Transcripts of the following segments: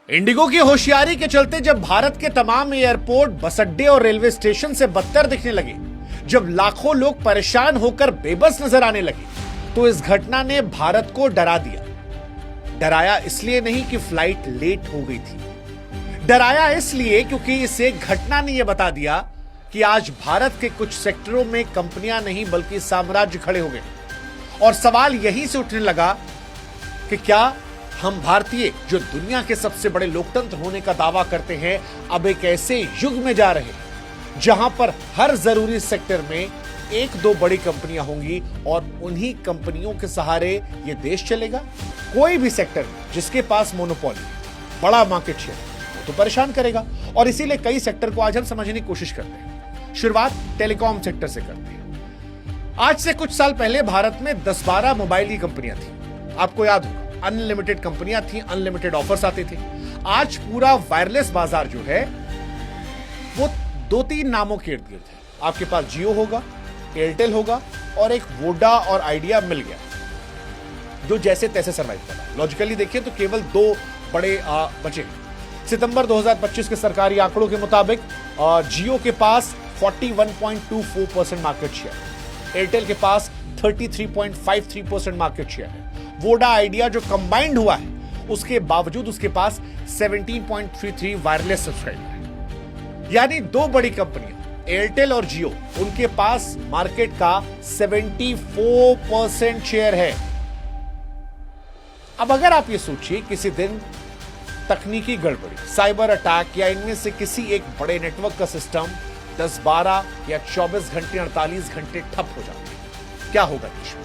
Indigo की होशियारी के चलते जब भारत के तमाम एयरपोर्ट, बस अड्डे और रेलवे स्टेशन से बदतर दिखने लगे, जब लाखों लोग परेशान होकर बेबस नजर आने लगे, तो इस घटना ने भारत को डरा दिया। डराया इसलिए नहीं कि फ्लाइट लेट हो गई थी, डराया इसलिए क्योंकि इस एक घटना ने यह बता दिया कि आज भारत के कुछ सेक्टरों में कंपनियां नहीं बल्कि साम्राज्य खड़े हो गए। और सवाल यहीं से उठने लगा कि क्या हम भारतीय, जो दुनिया के सबसे बड़े लोकतंत्र होने का दावा करते हैं, अब एक ऐसे युग में जा रहे हैं जहां पर हर जरूरी सेक्टर में एक दो बड़ी कंपनियां होंगी और उन्हीं कंपनियों के सहारे यह देश चलेगा। कोई भी सेक्टर जिसके पास मोनोपोली, बड़ा मार्केट शेयर, वो तो परेशान करेगा। और इसीलिए कई सेक्टर को आज हम समझने की कोशिश करते हैं। शुरुआत टेलीकॉम सेक्टर से करते हैं। आज से कुछ साल पहले भारत में 10-12 मोबाइल की कंपनियां थी। आपको याद होगा, अनलिमिटेड कंपनियां थी, अनलिमिटेड ऑफर्स आते थे। आज पूरा वायरलेस बाजार जो है वो 2-3 नामों के इर्द गिर्द है। आपके पास जियो होगा, एयरटेल होगा और एक वोडा और आइडिया मिल गया जो जैसे तैसे सर्वाइव कर रहा है। लॉजिकली देखिए तो केवल 2 बड़े बचे। सितंबर 2025 के सरकारी आंकड़ों के मुताबिक जियो के पास 41.24% मार्केट शेयर, एयरटेल के पास 33.53% मार्केट शेयर है। वोडा आइडिया जो कंबाइंड हुआ है उसके बावजूद उसके पास 17.33 वायरलेस सब्सक्राइबर है। यानी 2 बड़ी कंपनियां एयरटेल और जियो, उनके पास मार्केट का 74% शेयर है। अब अगर आप ये सोचिए किसी दिन तकनीकी गड़बड़ी, साइबर अटैक या इनमें से किसी एक बड़े नेटवर्क का सिस्टम 10, 12 या 24 घंटे, 48 घंटे ठप हो जाते, क्या होगा देश में?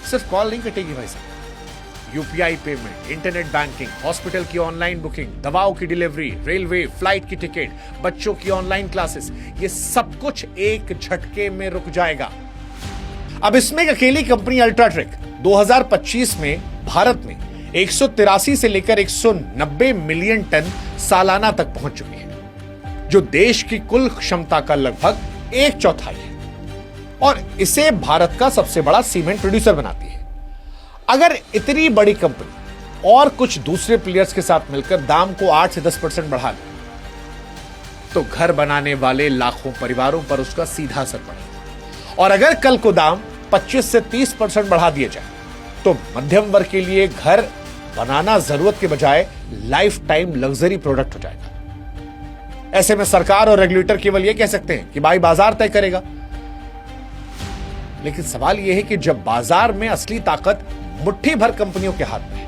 सिर्फ कॉल नहीं कटेगी भाई साहब, UPI payment, internet banking, hospital की ऑनलाइन बुकिंग, दवाओं की डिलीवरी, रेलवे फ्लाइट की टिकट, बच्चों की ऑनलाइन क्लासेस, ये सब कुछ एक झटके में रुक जाएगा। अब इसमें एक अकेली कंपनी अल्ट्राटेक 2025 में भारत में 183 से लेकर 190 मिलियन टन सालाना तक पहुंच चुकी है, जो देश की कुल क्षमता का लगभग 1/4 है और इसे भारत का सबसे बड़ा सीमेंट प्रोड्यूसर बनाती है। अगर इतनी बड़ी कंपनी और कुछ दूसरे प्लेयर्स के साथ मिलकर दाम को 8 से 10% बढ़ा ले तो घर बनाने वाले लाखों परिवारों पर उसका सीधा असर पड़ेगा। और अगर कल को दाम 25 से 30% बढ़ा दिया जाए तो मध्यम वर्ग के लिए घर बनाना जरूरत के बजाय लाइफ टाइम लग्जरी प्रोडक्ट हो जाएगा। ऐसे में सरकार और रेगुलेटर केवल यह कह सकते हैं कि भाई बाजार तय करेगा। लेकिन सवाल यह है कि जब बाजार में असली ताकत मुट्ठी भर कंपनियों के हाथ में,